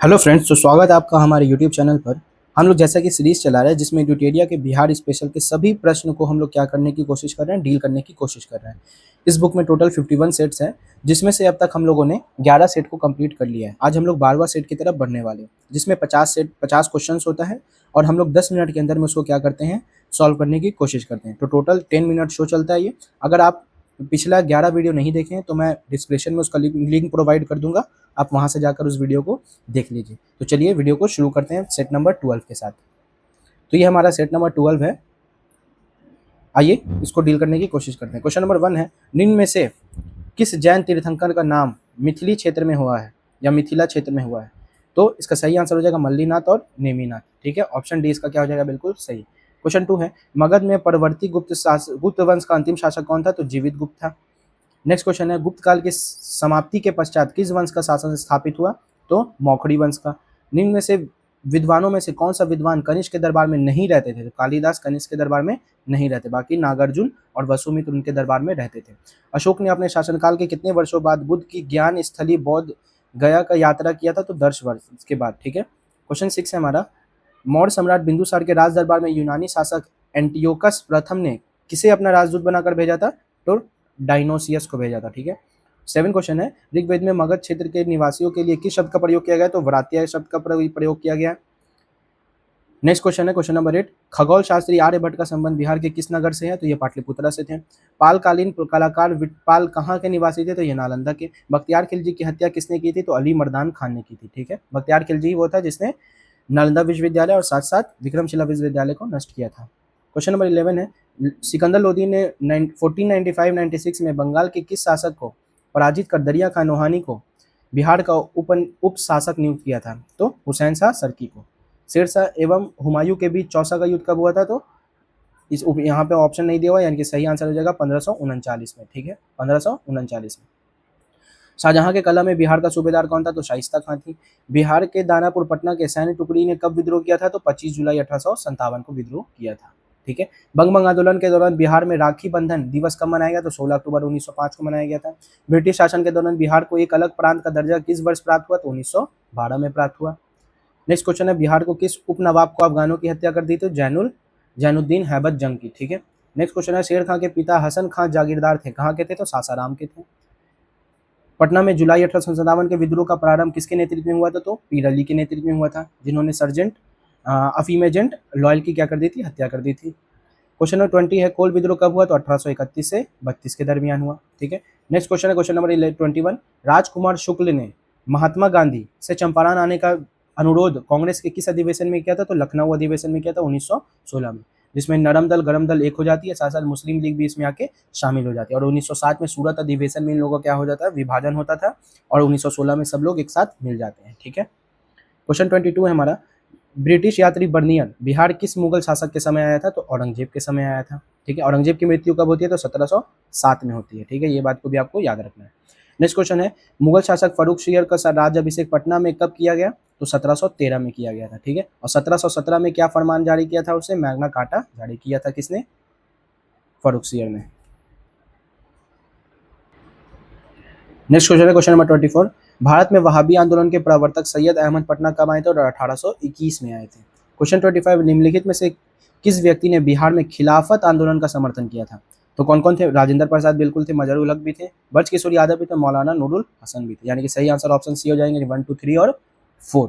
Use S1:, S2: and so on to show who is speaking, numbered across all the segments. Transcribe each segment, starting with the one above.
S1: Hello friends, तो स्वागत है आपका हमारे यूट्यूब चैनल पर। हम लोग जैसा कि सीरीज़ चला रहे हैं जिसमें ड्यूटेरिया के बिहार स्पेशल के सभी प्रश्न को हम लोग क्या करने की कोशिश कर रहे हैं, डील करने की कोशिश कर रहे हैं। इस बुक में टोटल 51 सेट्स हैं, जिसमें से अब तक हम लोगों ने 11 सेट को कंप्लीट कर लिया है। आज हम लोग 12वां सेट की तरफ बढ़ने वाले हैं, जिसमें 50 क्वेश्चन होता है और हम लोग 10 मिनट के अंदर में उसको क्या करते हैं, सॉल्व करने की कोशिश करते हैं। तो टोटल 10 मिनट शो चलता है ये। अगर आप पिछला 11 वीडियो नहीं देखे हैं तो मैं डिस्क्रिप्शन में उसका लिंक प्रोवाइड कर दूंगा, आप वहां से जाकर उस वीडियो को देख लीजिए। तो चलिए वीडियो को शुरू करते हैं सेट नंबर 12 के साथ। तो ये हमारा सेट नंबर 12 है। आइए इसको डील करने की कोशिश करते हैं। क्वेश्चन नंबर 1 है, निम्न में से किस जैन तीर्थंकर का नाम मिथिली क्षेत्र में हुआ है या मिथिला क्षेत्र में हुआ है? तो इसका सही आंसर हो जाएगा मल्लीनाथ और नेमिनाथ। ठीक है, ऑप्शन डी इसका क्या हो जाएगा, बिल्कुल सही। क्वेश्चन 2 है, मगध में परवर्ती गुप्त वंश का अंतिम शासक कौन था? तो जीवित गुप्त था। नेक्स्ट क्वेश्चन है, गुप्त काल की समाप्ति के पश्चात किस वंश का शासन स्थापित हुआ? तो मौखरी वंश का। निम्न में से विद्वानों में से कौन सा विद्वान कनिष्क के दरबार में नहीं रहते थे? तो कालिदास कनिष्क के दरबार में नहीं रहते, बाकी नागार्जुन और वसुमित्र उनके दरबार में रहते थे। अशोक ने अपने शासनकाल के कितने वर्षों बाद बुद्ध की ज्ञान स्थली बौद्ध गया का यात्रा किया था? तो 10 वर्ष के बाद। ठीक है, क्वेश्चन 6 है हमारा, मौर्य सम्राट बिंदुसार के राज दरबार में यूनानी शासक एंटियोकस प्रथम ने किसे अपना राजदूत बनाकर भेजा था? तो डायनोसियस को भेजा था। ठीक है, 7 क्वेश्चन है, ऋग्वेद में मगध क्षेत्र के निवासियों के लिए किस शब्द का प्रयोग किया गया? तो व्रात्या शब्द का प्रयोग किया गया। नेक्स्ट क्वेश्चन है, क्वेश्चन नंबर 8, खगोल शास्त्री आर्यभट्ट का संबंध बिहार के किस नगर से है? तो ये पाटलिपुत्रा से थे। पालकालीन कलाकार विटपाल कहाँ के निवासी थे? तो ये नालंदा के। बख्तियार खिलजी की हत्या किसने की थी? तो अली मर्दान खान ने की थी। ठीक है, बख्तियार खिलजी वो था जिसने नालंदा विश्वविद्यालय और साथ साथ विक्रमशिला विश्वविद्यालय को नष्ट किया था। क्वेश्चन नंबर 11 है, सिकंदर लोदी ने 1495-96 में बंगाल के किस शासक को पराजित कर दरिया खान नोहानी को बिहार का उप शासक नियुक्त किया था? तो हुसैन शाह सरकी को। शेरशाह एवं हुमायूं के बीच चौसा का युद्ध कब हुआ था? तो इस यहाँ पे ऑप्शन नहीं दिया हुआ, यानी कि सही आंसर हो जाएगा 1539 में। ठीक है, 1539 में। शाहजहां के कला में बिहार का सूबेदार कौन था? तो शाइस्ता खां थी। बिहार के दानापुर पटना के सैन्य टुकड़ी ने कब विद्रोह किया था? तो 25 जुलाई 1857 को विद्रोह किया था। ठीक है, बंग आंदोलन के दौरान बिहार में राखी बंधन दिवस कब मनाया गया? तो 16 अक्टूबर 1905 को मनाया गया था। ब्रिटिश शासन के दौरान बिहार को एक अलग प्रांत का दर्जा किस वर्ष प्राप्त हुआ? तो 1912 में प्राप्त हुआ। नेक्स्ट क्वेश्चन है, बिहार को किस उप नवाब को अफगानों की हत्या कर दी? तो जैनुद्दीन हैबत जंग की। ठीक है, नेक्स्ट क्वेश्चन है, शेर खां के पिता हसन खां जागीरदार थे, कहाँ के थे? तो सासाराम के थे। पटना में जुलाई 1857 के विद्रोह का प्रारंभ किसके नेतृत्व में हुआ था? तो पीर अली के नेतृत्व में हुआ था, जिन्होंने सर्जेंट अफीम एजेंट लॉयल की क्या कर दी थी? हत्या कर दी थी। क्वेश्चन नंबर 20 है, कोल विद्रोह कब हुआ? तो 1831 से 32 के दरमियान हुआ। ठीक है, नेक्स्ट क्वेश्चन है, क्वेश्चन नंबर 21, राजकुमार शुक्ल ने महात्मा गांधी से चंपारण आने का अनुरोध कांग्रेस के किस अधिवेशन में किया था? तो लखनऊ अधिवेशन में किया था 1916 में, जिसमें नरम दल गरम दल एक हो जाती है, साथ साथ मुस्लिम लीग भी इसमें आके शामिल हो जाती है। और 1907 में सूरत अधिवेशन में इन लोगों का क्या हो जाता है? विभाजन होता था और 1916 में सब लोग एक साथ मिल जाते हैं। ठीक है, क्वेश्चन 22 है हमारा, ब्रिटिश यात्री बर्नियर बिहार किस मुगल शासक के समय आया था? तो औरंगजेब के समय आया था। ठीक है, औरंगजेब की मृत्यु कब होती है? तो 1707 में होती है। ठीक है, ये बात को भी आपको याद रखना है। नेक्स्ट क्वेश्चन है, मुगल शासक फर्रुखसियर का राज्याभिषेक पटना में कब किया गया? तो 1713 में किया गया था। ठीक है, और 1717 में क्या फरमान जारी किया था? उसे मैग्ना कार्टा जारी किया था। किसने? फर्रुखसियर ने। नेक्स्ट क्वेश्चन है, क्वेश्चन नंबर 24, भारत में वहाबी आंदोलन के प्रवर्तक सैयद अहमद पटना कब आए थे? और 1821 में आए थे। क्वेश्चन 25, निम्नलिखित में से किस व्यक्ति ने बिहार में खिलाफत आंदोलन का समर्थन किया था? तो कौन कौन थे? राजेंद्र प्रसाद बिल्कुल थे, मजहरुल हक भी थे, ब्रज किशोर यादव भी थे, मौलाना नूरुल हसन भी थे। यानी कि सही आंसर ऑप्शन सी हो जाएंगे, 1, 2, 3 और 4।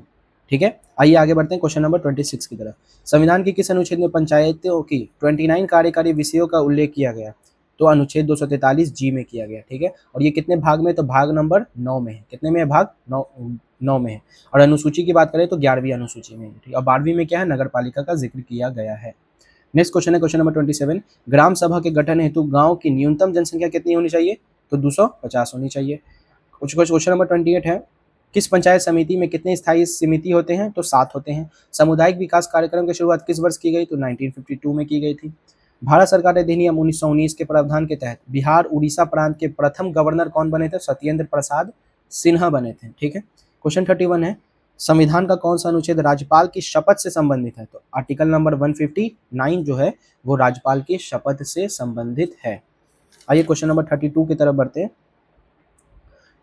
S1: ठीक है, आइए आगे बढ़ते हैं क्वेश्चन नंबर 26 की तरफ। संविधान के किस अनुच्छेद में पंचायतों की 29 कार्यकारी विषयों का उल्लेख किया गया? तो अनुच्छेद 243 जी में किया गया। ठीक है, और ये कितने भाग में? तो भाग नंबर 9 में है। कितने में है? भाग 9 में है। और अनुसूची की बात करें तो 11वीं अनुसूची में है। ठीक है, और 12वीं में क्या है? नगर पालिका का जिक्र किया गया है। नेक्स्ट क्वेश्चन है, क्वेश्चन नंबर 27, ग्राम सभा के गठन हेतु गांव की न्यूनतम जनसंख्या कितनी होनी चाहिए? तो 250 होनी चाहिए। कुछ क्वेश्चन नंबर 28 है, किस पंचायत समिति में कितने स्थायी समिति होते हैं? तो 7 होते हैं। सामुदायिक विकास कार्यक्रम की शुरुआत किस वर्ष की गई? तो 1952 में की गई थी। भारत सरकार अधिनियम 1919 के प्रावधान के तहत बिहार उड़ीसा प्रांत के प्रथम गवर्नर कौन बने थे? सत्येंद्र प्रसाद सिन्हा बने थे। ठीक है, क्वेश्चन 31 है, संविधान का कौन सा अनुच्छेद राज्यपाल की शपथ से संबंधित है? तो आर्टिकल नंबर 159 जो है वो राज्यपाल की शपथ से संबंधित है। आइए क्वेश्चन नंबर 32 की तरफ बढ़ते हैं।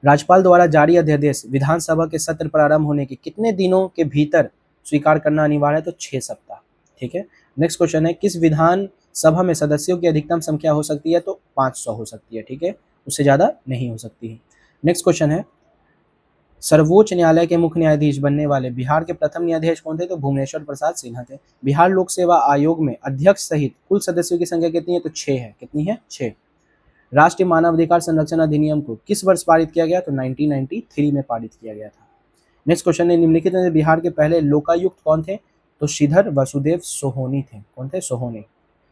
S1: राज्यपाल द्वारा जारी अध्यादेश विधानसभा के सत्र प्रारंभ होने के कितने दिनों के भीतर स्वीकार करना अनिवार्य है? तो 6 सप्ताह। ठीक है। नेक्स्ट क्वेश्चन है, किस विधान सभा में सदस्यों की अधिकतम संख्या हो सकती है? तो 500 हो सकती है। ठीक है, उससे ज़्यादा नहीं हो सकती है। नेक्स्ट क्वेश्चन है, सर्वोच्च न्यायालय के मुख्य न्यायाधीश बनने वाले बिहार के प्रथम न्यायाधीश कौन थे? तो भुवनेश्वर प्रसाद सिन्हा थे। बिहार लोक सेवा आयोग में अध्यक्ष सहित कुल सदस्यों की संख्या कितनी है? तो 6 है। कितनी है? 6। राष्ट्रीय मानवाधिकार संरक्षण अधिनियम को किस वर्ष पारित किया गया? तो 1993 में पारित किया गया था। नेक्स्ट क्वेश्चन है, निम्नलिखित में बिहार के पहले लोकायुक्त कौन थे? तो श्रीधर वसुदेव सोहोनी थे। कौन थे? सोहोनी,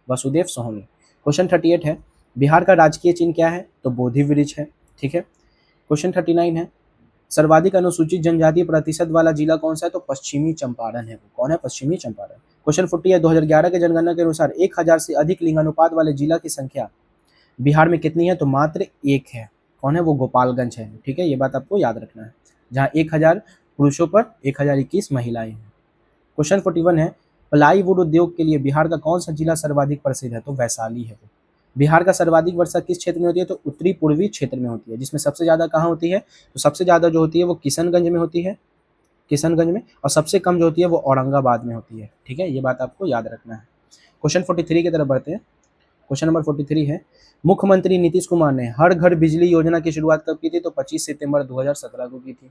S1: वसुदेव सोहोनी। क्वेश्चन 38 है, बिहार का राजकीय चिन्ह क्या है? तो बोधि वृक्ष है। ठीक है। क्वेश्चन 39 है, सर्वाधिक अनुसूचित जनजाति प्रतिशत वाला जिला कौन सा है? तो पश्चिमी चंपारण है। कौन है? पश्चिमी चंपारण। क्वेश्चन 40 है, 2011 के जनगणना के अनुसार 1000 से अधिक लिंगानुपात वाले जिला की संख्या बिहार में कितनी है? तो मात्र 1 है। कौन है? वो गोपालगंज है। ठीक है, ये बात आपको याद रखना है, जहाँ 1000 पुरुषों पर 1021 महिलाएं हैं। क्वेश्चन 41 है, प्लाईवुड उद्योग के लिए बिहार का कौन सा जिला सर्वाधिक प्रसिद्ध है? तो वैशाली है। बिहार का सर्वाधिक वर्षा किस क्षेत्र में होती है? तो उत्तरी पूर्वी क्षेत्र में होती है, जिसमें सबसे ज़्यादा कहाँ होती है? तो सबसे ज़्यादा जो होती है वो किशनगंज में होती है, किशनगंज में, और सबसे कम जो होती है वो औरंगाबाद में होती है। ठीक है, ये बात आपको याद रखना है। क्वेश्चन 43 की तरफ बढ़ते हैं। क्वेश्चन नंबर 43 है, मुख्यमंत्री नीतीश कुमार ने हर घर बिजली योजना की शुरुआत कब की थी? तो 25 सितंबर 2017 को की थी।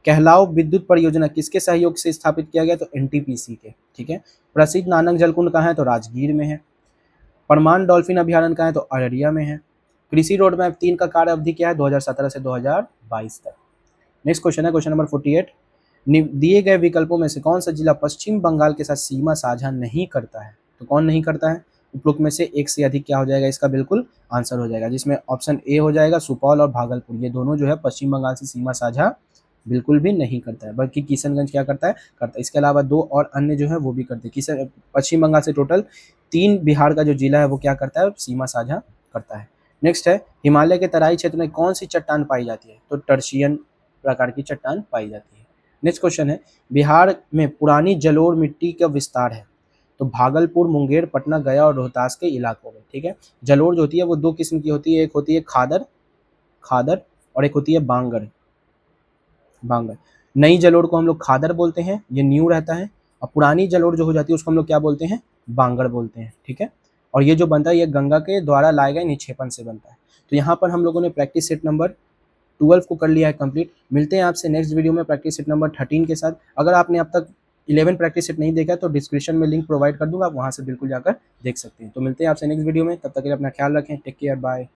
S1: कहलाओ विद्युत परियोजना किसके सहयोग से स्थापित किया गया? तो एनटीपीसी के। ठीक है। प्रसिद्ध नानक जलकुंड कहाँ है? तो राजगीर में है। परमान डॉल्फिन अभयारण्य कहाँ है? तो अररिया में है। कृषि रोड मैप 3 का कार्य अवधि क्या है? 2017 से 2022 तक। नेक्स्ट क्वेश्चन है, क्वेश्चन नंबर 48, दिए गए विकल्पों में से कौन सा जिला पश्चिम बंगाल के साथ सीमा साझा नहीं करता है? तो कौन नहीं करता है? उपरोक्त में से एक से अधिक क्या हो जाएगा? इसका बिल्कुल आंसर हो जाएगा, जिसमें ऑप्शन ए हो जाएगा, सुपौल और भागलपुर। ये दोनों जो है पश्चिम बंगाल से सीमा साझा बिल्कुल भी नहीं करता है, बल्कि किशनगंज क्या करता है? करता है। इसके अलावा 2 और अन्य जो है वो भी करते हैं। पश्चिम बंगाल से टोटल 3 बिहार का जो जिला है वो क्या करता है? सीमा साझा करता है। नेक्स्ट है, हिमालय के तराई क्षेत्र में कौन सी चट्टान पाई जाती है? तो टर्शियन प्रकार की चट्टान पाई जाती है। नेक्स्ट क्वेश्चन है, बिहार में पुरानी जलोढ़ मिट्टी का विस्तार है? तो भागलपुर, मुंगेर, पटना, गया और रोहतास के इलाकों में। ठीक है। जलोढ़ जो होती है वो 2 किस्म की होती है, एक होती है खादर और एक होती है बांगर। नई जलोढ़ को हम लोग खादर बोलते हैं, ये न्यू रहता है, और पुरानी जलोढ़ जो हो जाती है उसको हम लोग क्या बोलते हैं? बांगर बोलते हैं। ठीक है। और ये जो बनता है ये गंगा के द्वारा लाए गए निक्षेपण से बनता है। तो यहाँ पर हम लोगों ने प्रैक्टिस सेट नंबर 12 को कर लिया है कंप्लीट। मिलते हैं आपसे नेक्स्ट वीडियो में प्रैक्टिस सेट नंबर 13 के साथ। अगर आपने अब तक 11 प्रैक्टिस सेट नहीं देखा तो डिस्क्रिप्शन में लिंक प्रोवाइड कर दूंगा, आप वहाँ से बिल्कुल जाकर देख सकते हैं। तो मिलते हैं आपसे नेक्स्ट वीडियो में, तब तक के लिए अपना ख्याल रखें। Take care, bye.